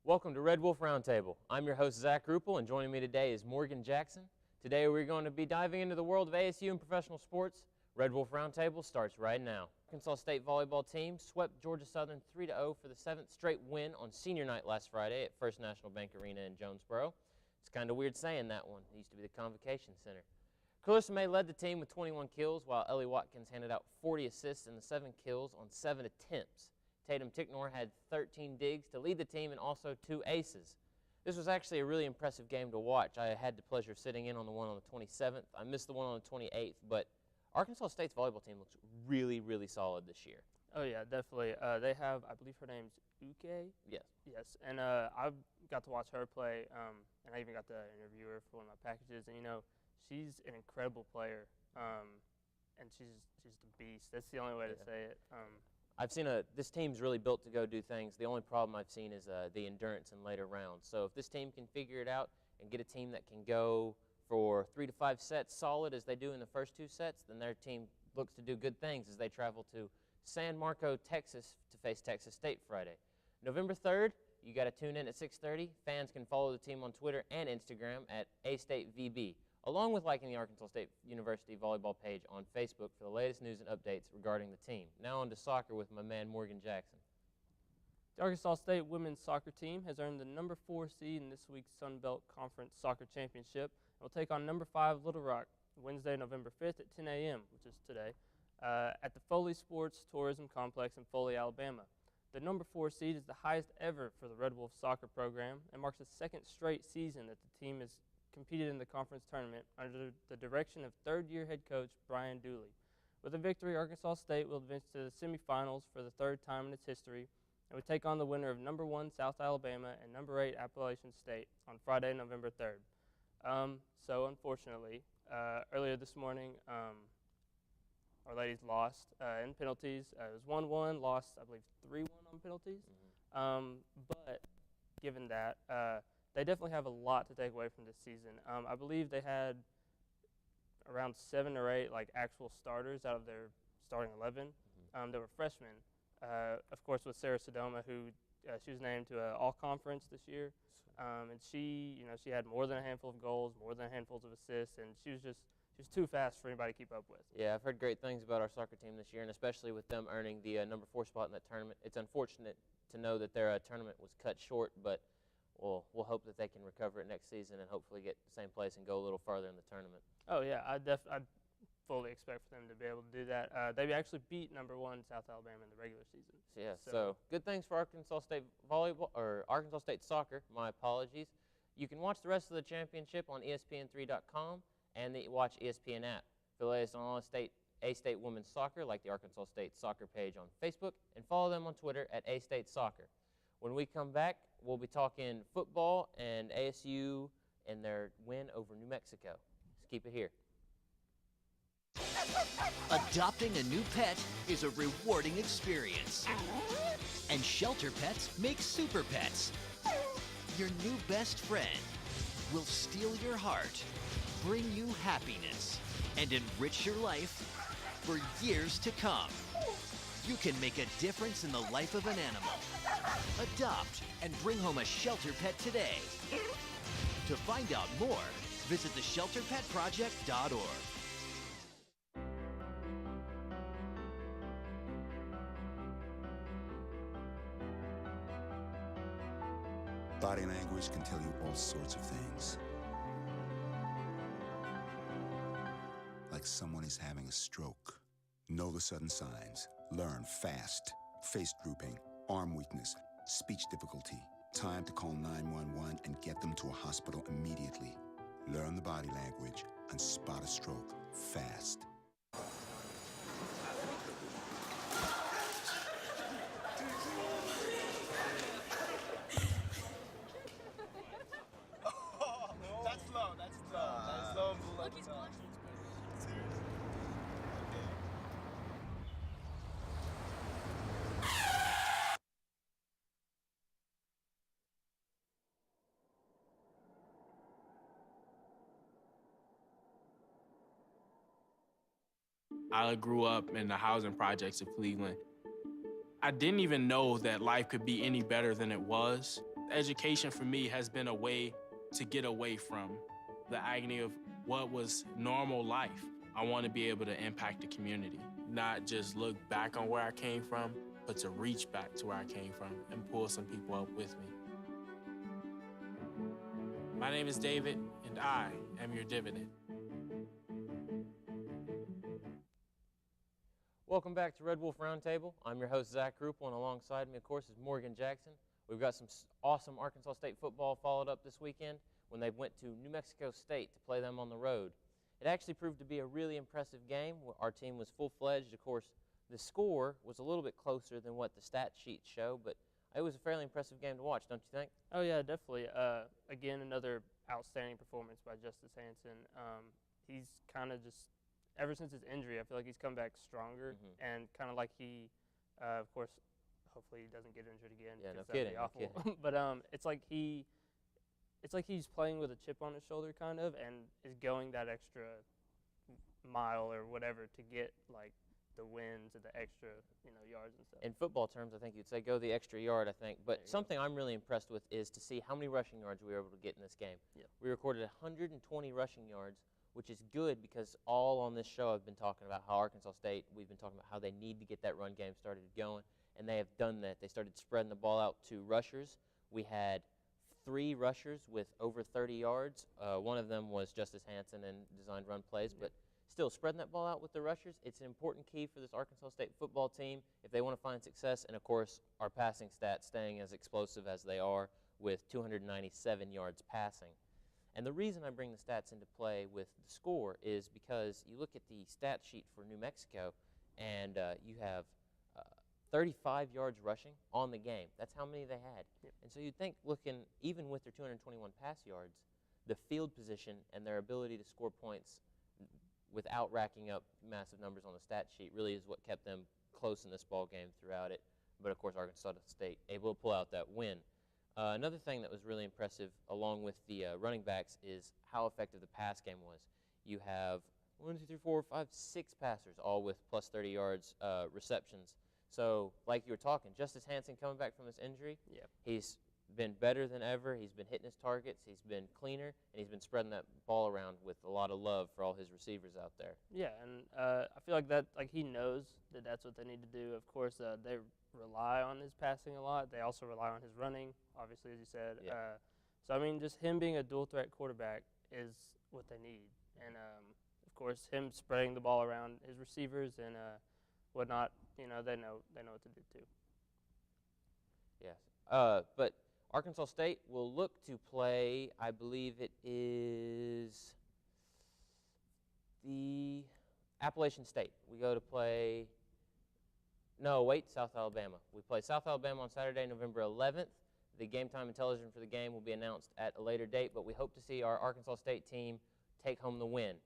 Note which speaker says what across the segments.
Speaker 1: Welcome to Red Wolf Roundtable. I'm your host, Zach Ruppel, and joining me today is Morgan Jackson. Today we're going to be diving into the world of ASU and professional sports. Red Wolf Roundtable starts right now. Arkansas State volleyball team swept Georgia Southern 3-0 for the 7th straight win on senior night last Friday at First National Bank Arena in Jonesboro. It's kind of weird saying that one. It used to be the Convocation Center. Carissa May led the team with 21 kills, while Ellie Watkins handed out 40 assists and the 7 kills on 7 attempts. Tatum Ticknor had 13 digs to lead the team and also 2 aces. This was actually a really impressive game to watch. I had the pleasure of sitting in on the one on the 27th. I missed the one on the 28th, but Arkansas State's volleyball team looks really, really solid this year.
Speaker 2: Oh, yeah, definitely. They have, I believe her name's Uke.
Speaker 1: Yes.
Speaker 2: Yes, and I got to watch her play, and I even got to interview her for one of my packages. And, you know, she's an incredible player, and she's the beast. That's the only way to say it.
Speaker 1: I've seen this team's really built to go do things. The only problem I've seen is the endurance in later rounds. So if this team can figure it out and get a team that can go for 3 to 5 sets solid as they do in the first 2 sets, then their team looks to do good things as they travel to San Marco, Texas to face Texas State Friday. November 3rd, you got to tune in at 6:30. Fans can follow the team on Twitter and Instagram at AStateVB, along with liking the Arkansas State University volleyball page on Facebook for the latest news and updates regarding the team. Now on to soccer with my man Morgan Jackson.
Speaker 2: The Arkansas State women's soccer team has earned the number 4 seed in this week's Sun Belt Conference Soccer Championship and will take on number 5 Little Rock Wednesday, November 5th at 10 a.m., which is today, at the Foley Sports Tourism Complex in Foley, Alabama. The number 4 seed is the highest ever for the Red Wolf soccer program and marks the 2nd straight season that the team has competed in the conference tournament under the direction of third-year head coach Brian Dooley. With a victory, Arkansas State will advance to the semifinals for the 3rd time in its history and will take on the winner of number 1 South Alabama and number 8 Appalachian State on Friday, November 3rd. So unfortunately, earlier this morning, our ladies lost in penalties. It was 1-1, lost, I believe, 3-1 on penalties. But given that, they definitely have a lot to take away from this season. I believe they had around 7 or 8 actual starters out of their starting 11 that were freshmen. Of course, with Sarah Sodoma, who she was named to an all-conference this year, and she had more than a handful of goals, more than a handful of assists, and she was too fast for anybody to keep up with.
Speaker 1: Yeah, I've heard great things about our soccer team this year, and especially with them earning the number 4 spot in that tournament. It's unfortunate to know that their tournament was cut short, but we'll hope that they can recover it next season and hopefully get the same place and go a little farther in the tournament.
Speaker 2: Oh, yeah, I fully expect for them to be able to do that. They actually beat number 1 South Alabama in the regular season.
Speaker 1: So good things for Arkansas State volleyball, or Arkansas State soccer, my apologies. You can watch the rest of the championship on ESPN3.com and the Watch ESPN app. For the latest on all A-State women's soccer, like the Arkansas State soccer page on Facebook, and follow them on Twitter at A-State Soccer. When we come back, we'll be talking football and ASU and their win over New Mexico. Just keep it here.
Speaker 3: Adopting a new pet is a rewarding experience. And Shelter Pets make super pets. Your new best friend will steal your heart, bring you happiness, and enrich your life for years to come. You can make a difference in the life of an animal. Adopt and bring home a shelter pet today. To find out more, visit theshelterpetproject.org.
Speaker 4: Body language can tell you all sorts of things. Like someone is having a stroke. Know the sudden signs. Learn fast. Face drooping, arm weakness, speech difficulty. Time to call 911 and get them to a hospital immediately. Learn the body language and spot a stroke fast.
Speaker 5: I grew up in the housing projects of Cleveland. I didn't even know that life could be any better than it was Education for me has been a way to get away from the agony of what was normal life. I want to be able to impact the community, not just look back on where I came from, but to reach back to where I came from and pull some people up with me. My name is David, and I am your dividend.
Speaker 1: Welcome back to Red Wolf Roundtable. I'm your host, Zach Rupel, and alongside me, of course, is Morgan Jackson. We've got some awesome Arkansas State football followed up this weekend when they went to New Mexico State to play them on the road. It actually proved to be a really impressive game. Our team was full-fledged. Of course, the score was a little bit closer than what the stat sheets show, but it was a fairly impressive game to watch, don't you think?
Speaker 2: Oh, yeah, definitely. Again, another outstanding performance by Justice Hansen. He's kind of just, ever since his injury, I feel like he's come back stronger, and kind of like he, of course, hopefully he doesn't get injured again.
Speaker 1: Yeah, no
Speaker 2: that'd
Speaker 1: kidding,
Speaker 2: be awful.
Speaker 1: no kidding.
Speaker 2: But it's like he's playing with a chip on his shoulder, kind of, and is going that extra mile or whatever to get like the wins and the extra, yards and stuff.
Speaker 1: In football terms, I think you'd say go the extra yard, I think. But something I'm really impressed with is to see how many rushing yards we were able to get in this game.
Speaker 2: Yep.
Speaker 1: We recorded 120 rushing yards, which is good because all on this show I've been talking about how Arkansas State, we've been talking about how they need to get that run game started going, and they have done that. They started spreading the ball out to rushers. We had 3 rushers with over 30 yards. One of them was Justice Hansen and designed run plays, but still spreading that ball out with the rushers, it's an important key for this Arkansas State football team if they want to find success, and of course our passing stats staying as explosive as they are with 297 yards passing. And the reason I bring the stats into play with the score is because you look at the stat sheet for New Mexico, and you have 35 yards rushing on the game. That's how many they had.
Speaker 2: Yep.
Speaker 1: And so you'd think, looking, even with their 221 pass yards, the field position and their ability to score points without racking up massive numbers on the stat sheet really is what kept them close in this ball game throughout it. But, of course, Arkansas State able to pull out that win. Another thing that was really impressive, along with the running backs, is how effective the pass game was. You have 6 passers, all with plus 30 yards receptions. So, like you were talking, Justice Hansen coming back from this injury, he's been better than ever. He's been hitting his targets. He's been cleaner, and he's been spreading that ball around with a lot of love for all his receivers out there.
Speaker 2: Yeah, and I feel like he knows that that's what they need to do. Of course, they rely on his passing a lot. They also rely on his running, obviously, as you said.
Speaker 1: Yeah.
Speaker 2: So, I mean, just him being a dual-threat quarterback is what they need. And, of course, him spreading the ball around his receivers and whatnot, they know what to do too.
Speaker 1: Yes. But Arkansas State will look to play, I believe it is the Appalachian State. We go to play, South Alabama. We play South Alabama on Saturday, November 11th. The game time and television for the game will be announced at a later date, but we hope to see our Arkansas State team take home the win.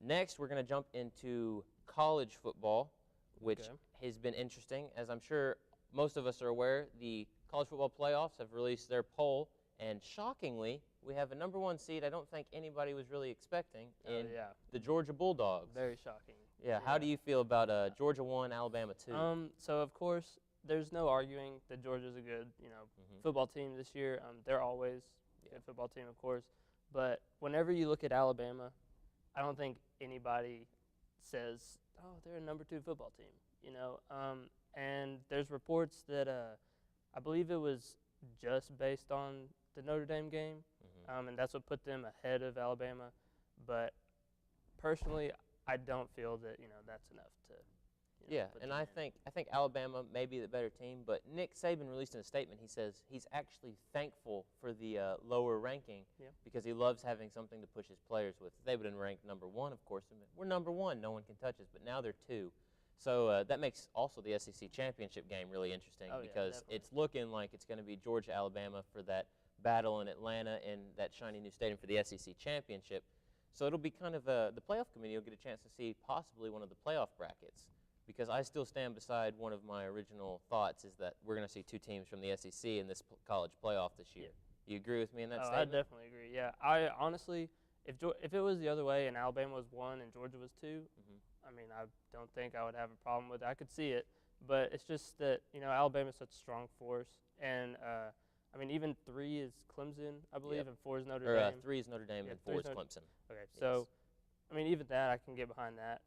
Speaker 1: Next, we're going to jump into college football, which has been interesting. As I'm sure most of us are aware, the college football playoffs have released their poll, and shockingly, we have a number 1 seed I don't think anybody was really expecting in the Georgia Bulldogs.
Speaker 2: Very shocking.
Speaker 1: Yeah, how do you feel about Georgia 1, Alabama 2?
Speaker 2: So, of course, there's no arguing that Georgia's a good, football team this year. They're always a good football team, of course. But whenever you look at Alabama, I don't think anybody says, oh, they're a number 2 football team, And there's reports that I believe it was just based on the Notre Dame game, and that's what put them ahead of Alabama. But personally, I don't feel that that's enough to.
Speaker 1: And I think Alabama may be the better team, but Nick Saban released in a statement. He says he's actually thankful for the lower ranking because he loves having something to push his players with. If they would have been ranked number 1, of course, we're number 1. No one can touch us. But now they're 2. So that makes also the SEC championship game really interesting because it's looking like it's going to be Georgia-Alabama for that battle in Atlanta and that shiny new stadium for the SEC championship. So it'll be kind of the playoff committee will get a chance to see possibly one of the playoff brackets because I still stand beside one of my original thoughts is that we're going to see 2 teams from the SEC in this college playoff this year. You agree with me in that statement?
Speaker 2: I definitely agree, yeah. I honestly, if it was the other way and Alabama was 1 and Georgia was 2, I mean, I don't think I would have a problem with it. I could see it, but it's just that, Alabama's such a strong force, and I mean, even 3 is Clemson, I believe,
Speaker 1: Yep.
Speaker 2: and 4 is Notre
Speaker 1: Or
Speaker 2: Dame.
Speaker 1: 3 is Notre Dame
Speaker 2: Yeah,
Speaker 1: and
Speaker 2: 3
Speaker 1: 4
Speaker 2: is
Speaker 1: is
Speaker 2: Notre-
Speaker 1: Clemson.
Speaker 2: Okay,
Speaker 1: Yes.
Speaker 2: so I mean, even that I can get behind that.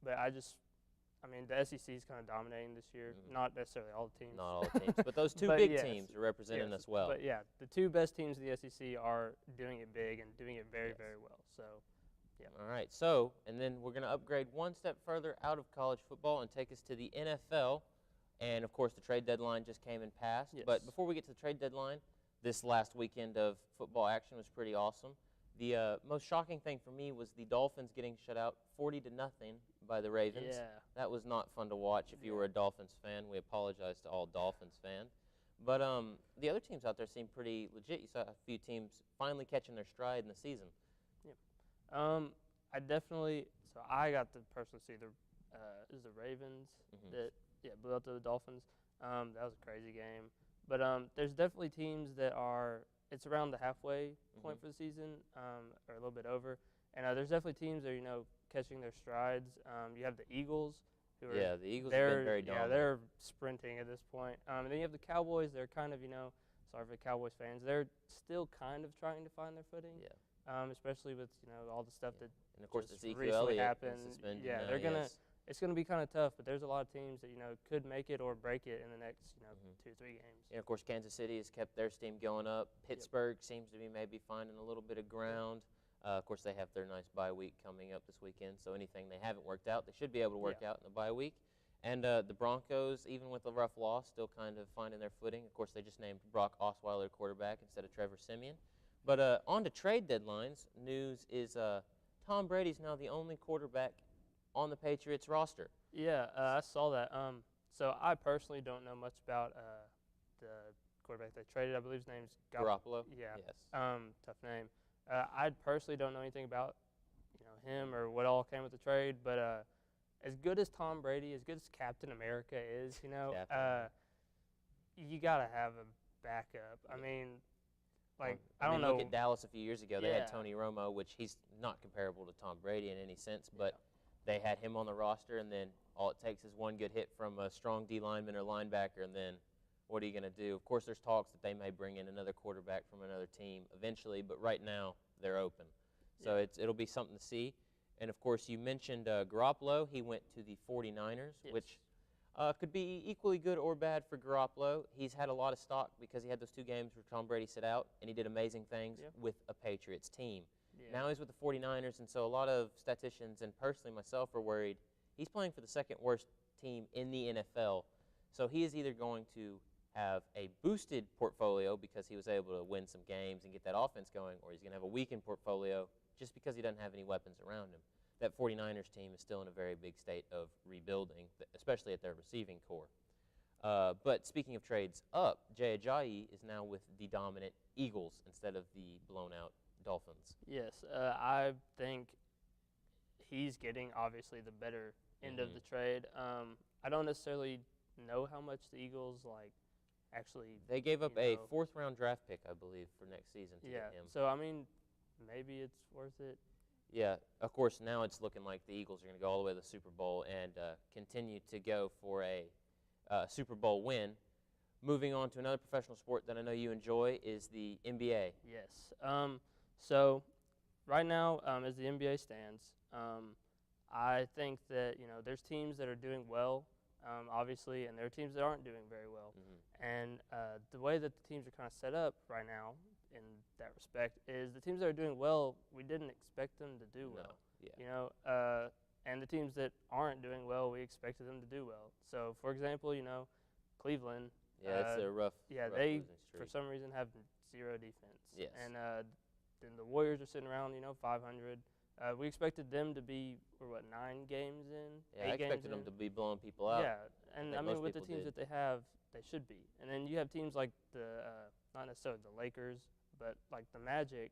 Speaker 2: But I mean, the SEC is kind of dominating this year.
Speaker 1: Mhm.
Speaker 2: Not necessarily all the teams.
Speaker 1: Not all the teams, but those two
Speaker 2: But
Speaker 1: big
Speaker 2: yes,
Speaker 1: teams are representing
Speaker 2: yes,
Speaker 1: us well.
Speaker 2: But yeah, the 2 best teams in the SEC are doing it big and doing it very,
Speaker 1: Yes.
Speaker 2: very well. So, yeah.
Speaker 1: All right, so, and then we're going to upgrade one step further out of college football and take us to the NFL. And, of course, the trade deadline just came and passed.
Speaker 2: Yes.
Speaker 1: But before we get to the trade deadline, this last weekend of football action was pretty awesome. The most shocking thing for me was the Dolphins getting shut out 40-0 by the Ravens.
Speaker 2: Yeah.
Speaker 1: That was not fun to watch if you were a Dolphins fan. We apologize to all Dolphins fans. But the other teams out there seem pretty legit. You saw a few teams finally catching their stride in the season.
Speaker 2: I definitely. So I got to personally see the Ravens that blew out to the Dolphins. That was a crazy game. But there's definitely teams that are. It's around the halfway point for the season, or a little bit over. And there's definitely teams that are catching their strides. You have the Eagles, who are
Speaker 1: the Eagles have been very
Speaker 2: yeah,
Speaker 1: dominant.
Speaker 2: they're sprinting at this point. And then you have the Cowboys. They're kind of sorry for the Cowboys fans. They're still kind of trying to find their footing.
Speaker 1: Yeah.
Speaker 2: Especially with all the stuff that
Speaker 1: And of course,
Speaker 2: just
Speaker 1: Ezekiel
Speaker 2: recently
Speaker 1: Elliott
Speaker 2: happened.
Speaker 1: is suspended
Speaker 2: Yeah,
Speaker 1: now,
Speaker 2: they're gonna.
Speaker 1: yes.
Speaker 2: It's gonna be kind of tough, but there's a lot of teams that could make it or break it in the next 2 or 3 games.
Speaker 1: And of course, Kansas City has kept their steam going up. Pittsburgh seems to be maybe finding a little bit of ground. Of course, they have their nice bye week coming up this weekend, so anything they haven't worked out, they should be able to work out in the bye week. And the Broncos, even with a rough loss, still kind of finding their footing. Of course, they just named Brock Osweiler quarterback instead of Trevor Siemian. But on to trade deadlines, news is Tom Brady's now the only quarterback on the Patriots roster.
Speaker 2: Yeah, I saw that. So I personally don't know much about the quarterback they traded. I believe his name's
Speaker 1: Garoppolo?
Speaker 2: Yeah.
Speaker 1: Yes.
Speaker 2: Tough name. I personally don't know anything about him or what all came with the trade, but as good as Tom Brady, as good as Captain America is, you gotta have a backup. I mean, I don't know.
Speaker 1: Look at Dallas a few years ago. They
Speaker 2: Yeah.
Speaker 1: had Tony Romo, which he's not comparable to Tom Brady in any sense, but they had him on the roster, and then all it takes is one good hit from a strong D lineman or linebacker, and then what are you going to do? Of course, there's talks that they may bring in another quarterback from another team eventually, but right now they're open. So it'll be something to see. And, of course, you mentioned Garoppolo. He went to the 49ers, which could be equally good or bad for Garoppolo. He's had a lot of stock because he had those 2 games where Tom Brady sit out, and he did amazing things with a Patriots team.
Speaker 2: Yeah.
Speaker 1: Now he's with the 49ers, and so a lot of statisticians and personally myself are worried he's playing for the second worst team in the NFL. So he is either going to have a boosted portfolio because he was able to win some games and get that offense going, or he's going to have a weakened portfolio just because he doesn't have any weapons around him. That 49ers team is still in a very big state of rebuilding, especially at their receiving core. But speaking of trades up, Jay Ajayi is now with the dominant Eagles instead of the blown-out Dolphins.
Speaker 2: Yes, I think he's getting obviously the better end of the trade. I don't necessarily know how much the Eagles actually.
Speaker 1: They gave up a 4th-round draft pick, I believe, for next season to get him.
Speaker 2: So I mean, maybe it's worth it.
Speaker 1: Yeah, of course, now it's looking like the Eagles are going to go all the way to the Super Bowl and continue to go for a Super Bowl win. Moving on to another professional sport that I know you enjoy is the NBA.
Speaker 2: Yes. So right now, as the NBA stands, I think that there's teams that are doing well, obviously, and there are teams that aren't doing very well. And the way that the teams are kind of set up right now, in that respect, is the teams that are doing well, we didn't expect them to do well. And the teams that aren't doing well, we expected them to do well. So, for example, Cleveland.
Speaker 1: Yeah, it's a rough.
Speaker 2: Yeah,
Speaker 1: rough
Speaker 2: they
Speaker 1: losing streak.
Speaker 2: for some reason have 0 defense.
Speaker 1: Yes.
Speaker 2: And then the Warriors are sitting around 500. We expected them to be 9 games in.
Speaker 1: Yeah, I
Speaker 2: 8 games
Speaker 1: expected them
Speaker 2: in.
Speaker 1: to be blowing people out.
Speaker 2: Yeah, and I mean
Speaker 1: most
Speaker 2: with the
Speaker 1: people
Speaker 2: teams
Speaker 1: did.
Speaker 2: that they have, they should be. And then you have teams like not necessarily the Lakers, but like the Magic,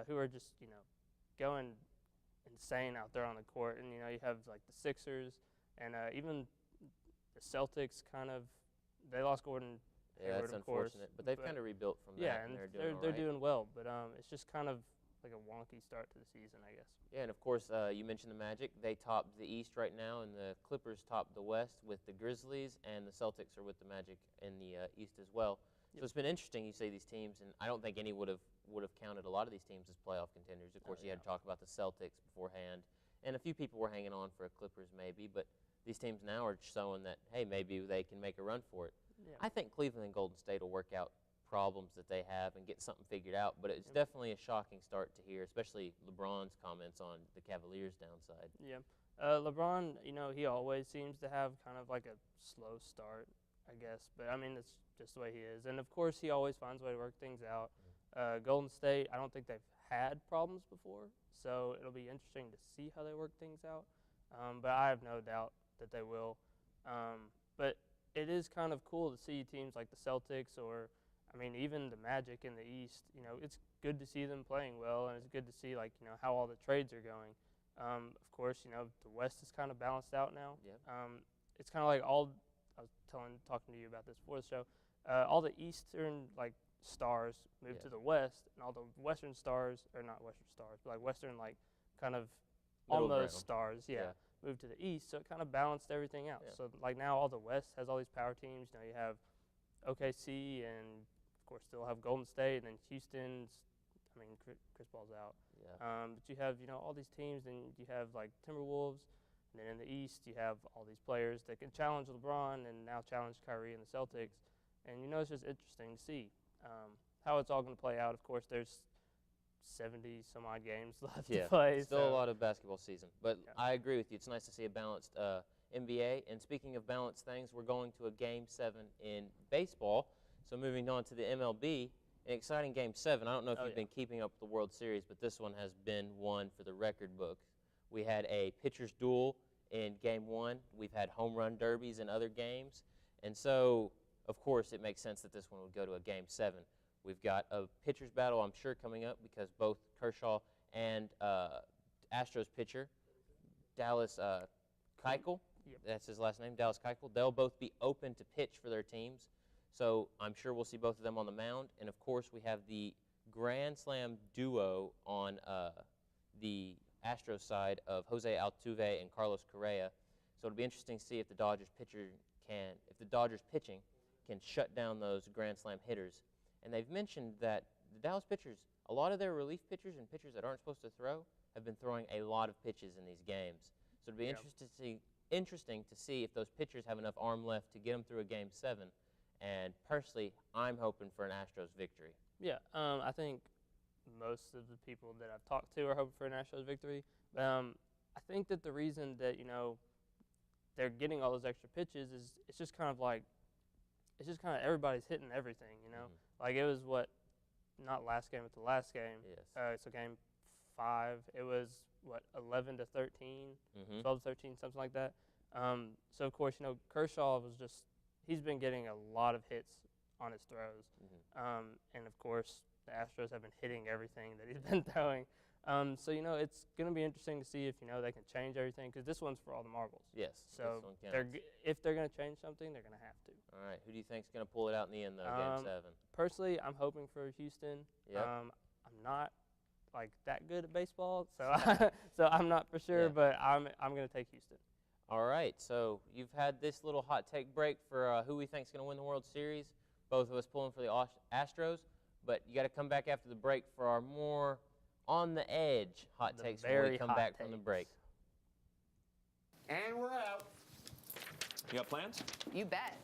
Speaker 2: who are just going insane out there on the court. And you have like the Sixers and even the Celtics. They lost Gordon.
Speaker 1: Yeah,
Speaker 2: Hayward,
Speaker 1: that's
Speaker 2: of course,
Speaker 1: unfortunate. But they've kind of rebuilt from that.
Speaker 2: Yeah,
Speaker 1: and
Speaker 2: and
Speaker 1: they're doing all
Speaker 2: they're
Speaker 1: right.
Speaker 2: doing well. But it's just kind of like a wonky start to the season, I guess.
Speaker 1: Yeah, and of course, you mentioned the Magic. They top the East right now, and the Clippers top the West with the Grizzlies, and the Celtics are with the Magic in the East as well. So it's been interesting. You say these teams, and I don't think any would have counted a lot of these teams as playoff contenders. Of course, you had to talk about the Celtics beforehand, and a few people were hanging on for Clippers maybe, but these teams now are showing that, hey, maybe they can make a run for it.
Speaker 2: Yeah.
Speaker 1: I think Cleveland and Golden State will work out problems that they have and get something figured out, but it's definitely a shocking start to hear, especially LeBron's comments on the Cavaliers' downside.
Speaker 2: Yeah. LeBron, he always seems to have kind of like a slow start, I guess. But, I mean, it's just the way he is. And, of course, he always finds a way to work things out. Golden State, I don't think they've had problems before, so it'll be interesting to see how they work things out. But I have no doubt that they will. But it is kind of cool to see teams like the Celtics or, I mean, even the Magic in the East. It's good to see them playing well, and it's good to see, like, how all the trades are going. Of course, the West is kind of balanced out now.
Speaker 1: Yep.
Speaker 2: It's kind of like I was talking to you about this before the show. All the Eastern, like, stars moved to the West, and all the Western stars, or not Western stars, but like Western, like, kind of
Speaker 1: Middle
Speaker 2: almost
Speaker 1: ground.
Speaker 2: stars, moved to the East, so it kind of balanced everything out.
Speaker 1: Yeah.
Speaker 2: So, like, now all the West has all these power teams. You have OKC, and, of course, still have Golden State, and then Houston's, I mean, Chris Paul's out.
Speaker 1: Yeah.
Speaker 2: But you have, all these teams, and you have, like, Timberwolves, and then in the East you have all these players that can challenge LeBron and now challenge Kyrie and the Celtics. And, it's just interesting to see how it's all going to play out. Of course, there's 70-some-odd games left to play.
Speaker 1: Still a lot of basketball season. But
Speaker 2: Yeah.
Speaker 1: I agree with you. It's nice to see a balanced NBA. And speaking of balanced things, we're going to a Game 7 in baseball. So moving on to the MLB, an exciting Game 7. I don't know if you've been keeping up with the World Series, but this one has been one for the record book. We had a pitcher's duel in Game 1. We've had home run derbies in other games. And so, of course, it makes sense that this one would go to a Game 7. We've got a pitcher's battle, I'm sure, coming up because both Kershaw and Astros pitcher, Dallas Keuchel, that's his last name, Dallas Keuchel, they'll both be open to pitch for their teams. So I'm sure we'll see both of them on the mound. And, of course, we have the Grand Slam duo on the Astros side of Jose Altuve and Carlos Correa. So it'll be interesting to see if the Dodgers pitching can shut down those Grand Slam hitters. And they've mentioned that the Dallas pitchers, a lot of their relief pitchers and pitchers that aren't supposed to throw have been throwing a lot of pitches in these games. So it'll be interesting to see if those pitchers have enough arm left to get them through a Game 7. And personally, I'm hoping for an Astros victory.
Speaker 2: Yeah, I think most of the people that I've talked to are hoping for an Astros victory. I think that the reason that, they're getting all those extra pitches is it's just kind of everybody's hitting everything, Like it was not last game, but the last game.
Speaker 1: Yes.
Speaker 2: So Game 5, it was 11-13, 12-13, something like that. So of course, Kershaw he's been getting a lot of hits on his throws. And of course, the Astros have been hitting everything that he's been throwing. So, it's going to be interesting to see if, they can change everything, because this one's for all the marbles.
Speaker 1: Yes.
Speaker 2: So if they're going to change something, they're going to have to.
Speaker 1: All right. Who do you think is going to pull it out in the end, though, Game 7?
Speaker 2: Personally, I'm hoping for Houston.
Speaker 1: Yep.
Speaker 2: I'm not, that good at baseball, so so I'm not for sure, but I'm going to take Houston.
Speaker 1: All right. So you've had this little hot take break for who we think is going to win the World Series. Both of us pulling for the Astros. But you got to come back after the break for our more on the edge hot takes when we come back from the break.
Speaker 6: And we're out. You got plans?
Speaker 7: You bet.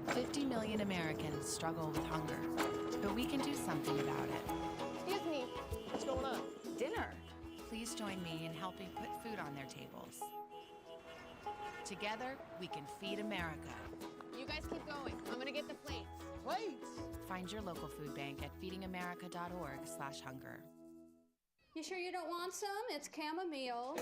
Speaker 7: $50 million Americans struggle with hunger, but we can do something about it.
Speaker 6: Excuse me. What's going on?
Speaker 7: Dinner. Please join me in helping put food on their tables. Together, we can feed America.
Speaker 8: You guys keep going. I'm gonna get the plates.
Speaker 6: Plates?
Speaker 7: Find your local food bank at feedingamerica.org/hunger.
Speaker 9: You sure you don't want some? It's chamomile.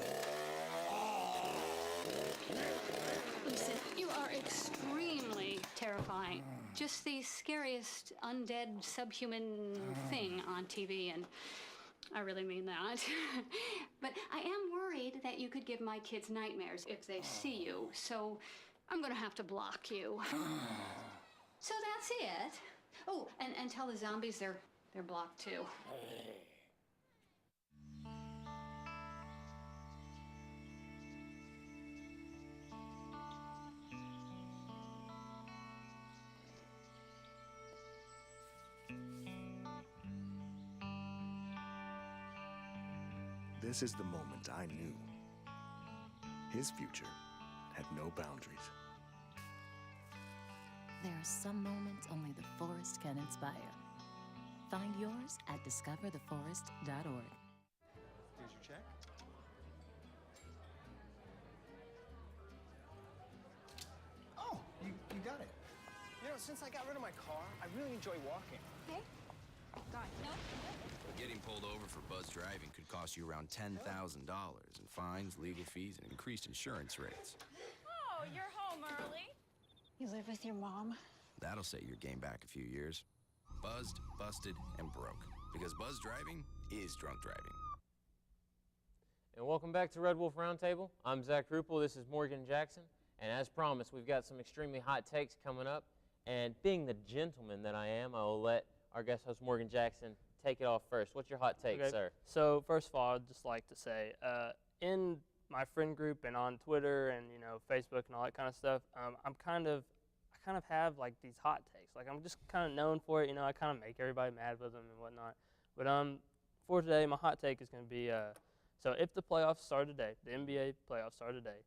Speaker 9: Listen, you are extremely terrifying. Just the scariest undead subhuman thing on TV, and I really mean that. But I am worried that you could give my kids nightmares if they see you, so I'm gonna have to block you. So that's it. Oh, and tell the zombies they're blocked too.
Speaker 10: This is the moment I knew his future had no boundaries.
Speaker 7: There are some moments only the forest can inspire. Find yours at discovertheforest.org.
Speaker 10: Here's your check.
Speaker 6: Oh, you got it. You know, since I got rid of my car, I really enjoy walking.
Speaker 8: Okay. Got it. No.
Speaker 11: Getting pulled over for buzz driving could cost you around $10,000 in fines, legal fees, and increased insurance rates.
Speaker 8: Oh, you're home early.
Speaker 9: You live with your mom?
Speaker 11: That'll set your game back a few years. Buzzed, busted, and broke. Because buzz driving is drunk driving.
Speaker 1: And welcome back to Red Wolf Roundtable. I'm Zach Ruppel. This is Morgan Jackson. And as promised, we've got some extremely hot takes coming up. And being the gentleman that I am, I will let our guest host Morgan Jackson take it off first. What's your hot take, sir?
Speaker 2: So first of all, I'd just like to say, in my friend group and on Twitter and Facebook and all that kind of stuff, I kind of have like these hot takes. Like I'm just kind of known for it. I kind of make everybody mad with them and whatnot. But for today, my hot take is going to be so if the playoffs start today, the NBA playoffs start today,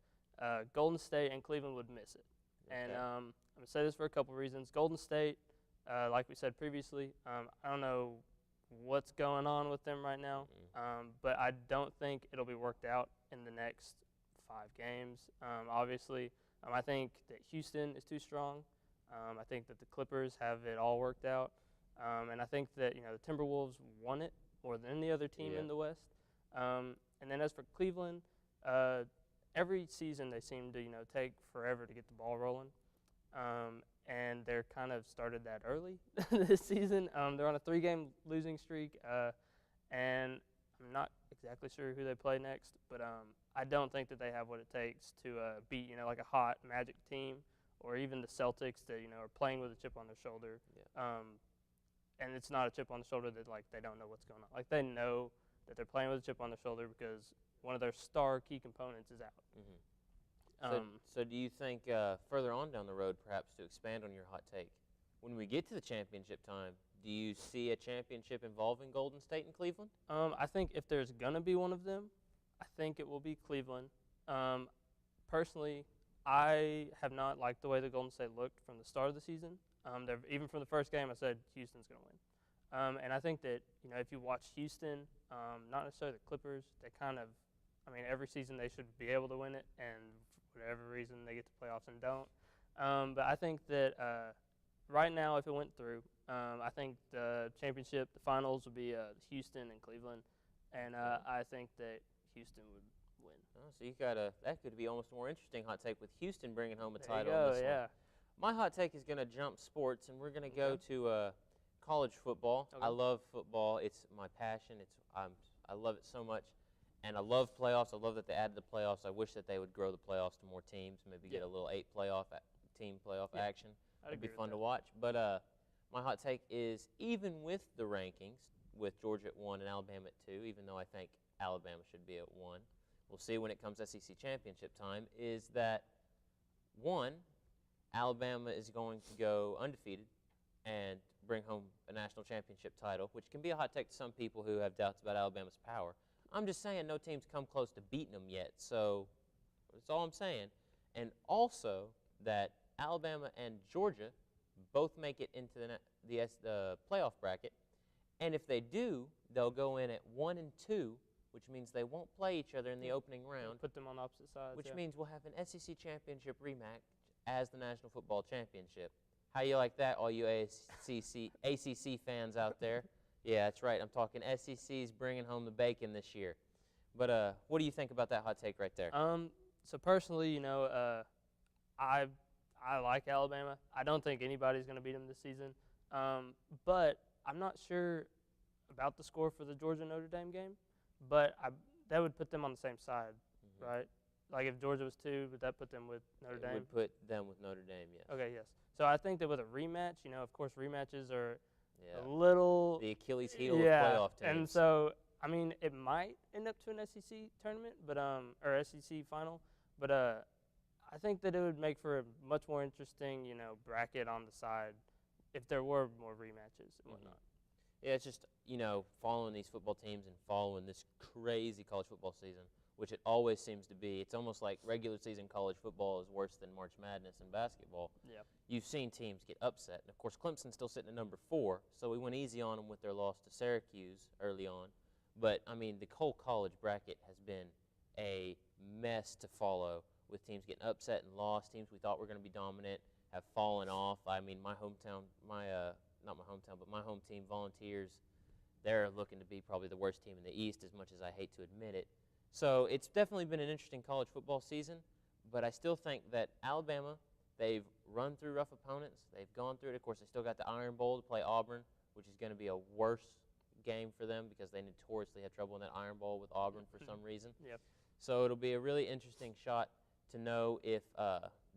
Speaker 2: Golden State and Cleveland would miss it. Okay. And I'm going to say this for a couple reasons. Golden State, like we said previously, I don't know what's going on with them right now, but I don't think it'll be worked out in the next 5 games. Obviously, I think that Houston is too strong. I think that the Clippers have it all worked out. And I think that, the Timberwolves won it more than any other team in the West. And then as for Cleveland, every season they seem to, take forever to get the ball rolling. And they're kind of started that early this season. They're on a 3-game losing streak, and I'm not exactly sure who they play next, but I don't think that they have what it takes to beat, like a hot Magic team or even the Celtics that, are playing with a chip on their shoulder. Yeah. And it's not a chip on the shoulder that, like, they don't know what's going on. Like, they know that they're playing with a chip on their shoulder because one of their star key components is out.
Speaker 1: Mm-hmm. So do you think further on down the road, perhaps to expand on your hot take, when we get to the championship time, do you see a championship involving Golden State and Cleveland?
Speaker 2: I think if there's going to be one of them, I think it will be Cleveland. Personally, I have not liked the way the Golden State looked from the start of the season. Even from the first game, I said Houston's going to win. And I think that, if you watch Houston, not necessarily the Clippers, they kind of, every season they should be able to win it, and for whatever reason they get to playoffs and don't. But I think that right now, if it went through, I think the championship, the finals would be Houston and Cleveland, and I think that Houston would win.
Speaker 1: Oh, so you got that could be almost a more interesting hot take with Houston bringing home a
Speaker 2: There
Speaker 1: title.
Speaker 2: you go,
Speaker 1: in this
Speaker 2: yeah.
Speaker 1: one. My hot take is going to jump sports, and we're going to go to college football.
Speaker 2: Okay.
Speaker 1: I love football. It's my passion. I love it so much, and I love playoffs. I love that they added the playoffs. I wish that they would grow the playoffs to more teams, maybe get a little 8 team playoff action. It'd be fun to watch. But my hot take is even with the rankings, with Georgia at 1 and Alabama at 2, even though I think Alabama should be at 1, we'll see when it comes SEC championship time, is that 1, Alabama is going to go undefeated and bring home a national championship title, which can be a hot take to some people who have doubts about Alabama's power. I'm just saying no team's come close to beating them yet, so that's all I'm saying. And also that Alabama and Georgia both make it into the playoff bracket, and if they do, they'll go in at 1 and 2, which means they won't play each other in the opening round.
Speaker 2: Put them on opposite sides.
Speaker 1: Which means we'll have an SEC championship rematch as the National Football Championship. How you like that, all you ACC fans out there? Yeah, that's right. I'm talking SEC's bringing home the bacon this year. But what do you think about that hot take right there?
Speaker 2: So personally, I like Alabama. I don't think anybody's going to beat them this season. But I'm not sure about the score for the Georgia-Notre Dame game. But that would put them on the same side, right? Like if Georgia was 2, would that put them with Notre Dame?
Speaker 1: It would put them with Notre Dame, yes.
Speaker 2: Okay, yes. So I think that with a rematch, of course, rematches are a little
Speaker 1: the Achilles heel of playoff teams.
Speaker 2: And so, it might end up to an SEC tournament, but or SEC final, but I think that it would make for a much more interesting, bracket on the side if there were more rematches and whatnot.
Speaker 1: Yeah, it's just, following these football teams and following this crazy college football season, which it always seems to be. It's almost like regular season college football is worse than March Madness in basketball.
Speaker 2: Yeah.
Speaker 1: You've seen teams get upset. And, of course, Clemson's still sitting at number 4, so we went easy on them with their loss to Syracuse early on. But, I mean, the whole college bracket has been a mess to follow with teams getting upset and lost. Teams we thought were going to be dominant have fallen off. I mean, my home team, Volunteers, they're looking to be probably the worst team in the East, as much as I hate to admit it. So it's definitely been an interesting college football season, but I still think that Alabama, they've run through rough opponents. They've gone through it. Of course, they still got the Iron Bowl to play Auburn, which is going to be a worse game for them because they notoriously had trouble in that Iron Bowl with Auburn for some reason.
Speaker 2: Yep.
Speaker 1: So it'll be a really interesting shot to know if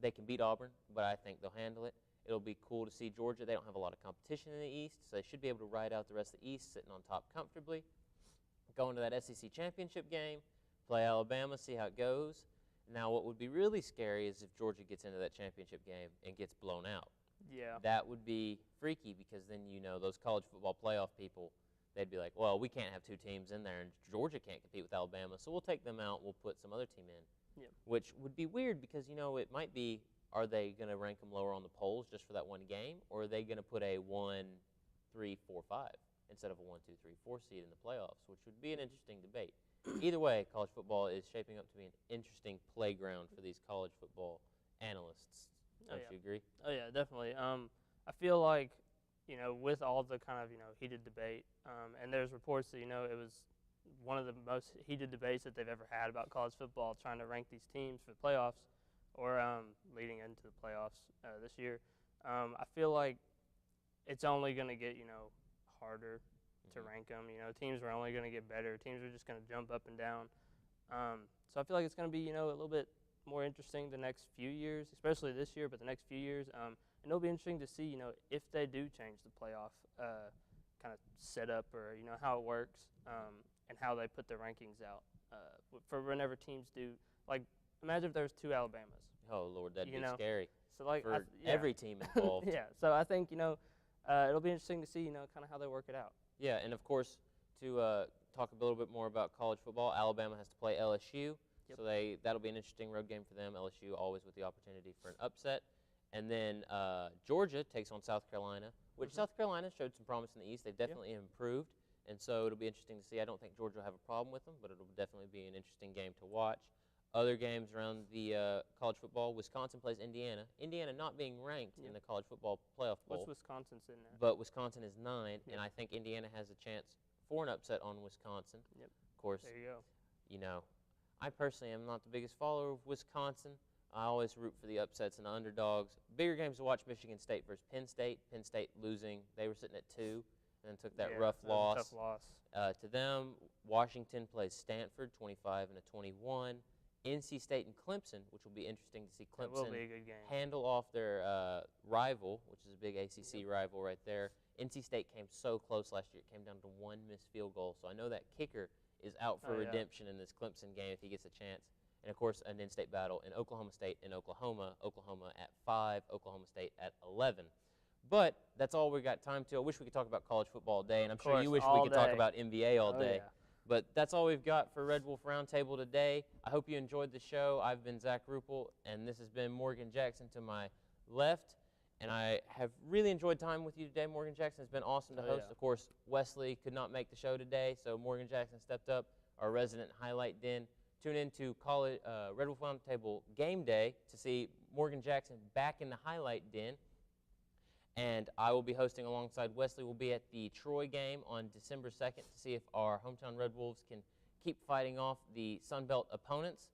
Speaker 1: they can beat Auburn, but I think they'll handle it. It'll be cool to see Georgia. They don't have a lot of competition in the East, so they should be able to ride out the rest of the East sitting on top comfortably. Go into that SEC championship game, play Alabama, see how it goes. Now, what would be really scary is if Georgia gets into that championship game and gets blown out.
Speaker 2: Yeah.
Speaker 1: That would be freaky because then, those college football playoff people, they'd be like, well, we can't have 2 teams in there, and Georgia can't compete with Alabama, so we'll take them out. We'll put some other team in,
Speaker 2: Yep.
Speaker 1: which would be weird because, it might be, are they going to rank them lower on the polls just for that one game, or are they going to put a 1, 3, 4, 5 instead of a 1, 2, 3, 4 seed in the playoffs, which would be an interesting debate. Either way, college football is shaping up to be an interesting playground for these college football analysts. Don't you agree?
Speaker 2: Oh, yeah, definitely. I feel like, with all the kind of, heated debate, and there's reports that, it was one of the most heated debates that they've ever had about college football, trying to rank these teams for the playoffs or leading into the playoffs this year. I feel like it's only going to get, harder to rank them. Teams are only going to get better. Teams are just going to jump up and down. So I feel like it's going to be, a little bit more interesting the next few years, especially this year, but the next few years. And it'll be interesting to see, if they do change the playoff kind of setup or, how it works and how they put their rankings out for whenever teams do. Like, imagine if there's 2 Alabamas.
Speaker 1: Oh, Lord, that'd be scary
Speaker 2: so like
Speaker 1: for every team involved.
Speaker 2: Yeah, so I think, it'll be interesting to see, kind of how they work it out.
Speaker 1: Yeah, and of course, to talk a little bit more about college football, Alabama has to play LSU, so that'll be an interesting road game for them. LSU always with the opportunity for an upset. And then Georgia takes on South Carolina, which South Carolina showed some promise in the East. They've definitely improved, and so it'll be interesting to see. I don't think Georgia will have a problem with them, but it'll definitely be an interesting game to watch. Other games around the college football, Wisconsin plays Indiana. Indiana not being ranked in the college football playoff poll.
Speaker 2: What's Wisconsin sitting at?
Speaker 1: But Wisconsin is 9, and I think Indiana has a chance for an upset on Wisconsin.
Speaker 2: Yep.
Speaker 1: Of course,
Speaker 2: there you go.
Speaker 1: I personally am not the biggest follower of Wisconsin. I always root for the upsets and the underdogs. Bigger games to watch: Michigan State versus Penn State. Penn State losing. They were sitting at 2 and then took that rough loss.
Speaker 2: Tough loss.
Speaker 1: To them, Washington plays Stanford, 25 and a 21. NC State and Clemson, which will be interesting to see Clemson
Speaker 2: will be a good game.
Speaker 1: handle off their rival, which is a big ACC rival right there. NC State came so close last year. It came down to 1 missed field goal. So I know that kicker is out for redemption in this Clemson game if he gets a chance. And, of course, an in-state battle in Oklahoma State and Oklahoma. Oklahoma at 5, Oklahoma State at 11. But that's all we got time to. I wish we could talk about college football all day, and I'm sure you wish we could talk about NBA all day.
Speaker 2: Yeah.
Speaker 1: But that's all we've got for Red Wolf Roundtable today. I hope you enjoyed the show. I've been Zach Ruppel, and this has been Morgan Jackson to my left. And I have really enjoyed time with you today, Morgan Jackson. It's been awesome to host.
Speaker 2: Yeah.
Speaker 1: Of course, Wesley could not make the show today, so Morgan Jackson stepped up, our resident highlight den. Tune in to Red Wolf Roundtable Game Day to see Morgan Jackson back in the highlight den. And I will be hosting alongside Wesley. We'll be at the Troy game on December 2nd to see if our hometown Red Wolves can keep fighting off the Sun Belt opponents.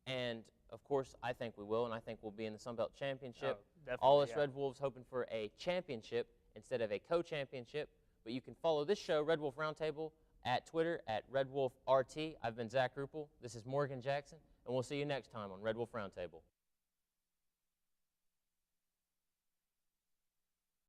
Speaker 1: And, of course, I think we will, and I think we'll be in the Sun Belt Championship. All us Red Wolves hoping for a championship instead of a co-championship. But you can follow this show, Red Wolf Roundtable, at Twitter, at RedWolfRT. I've been Zach Ruppel. This is Morgan Jackson, and we'll see you next time on Red Wolf Roundtable.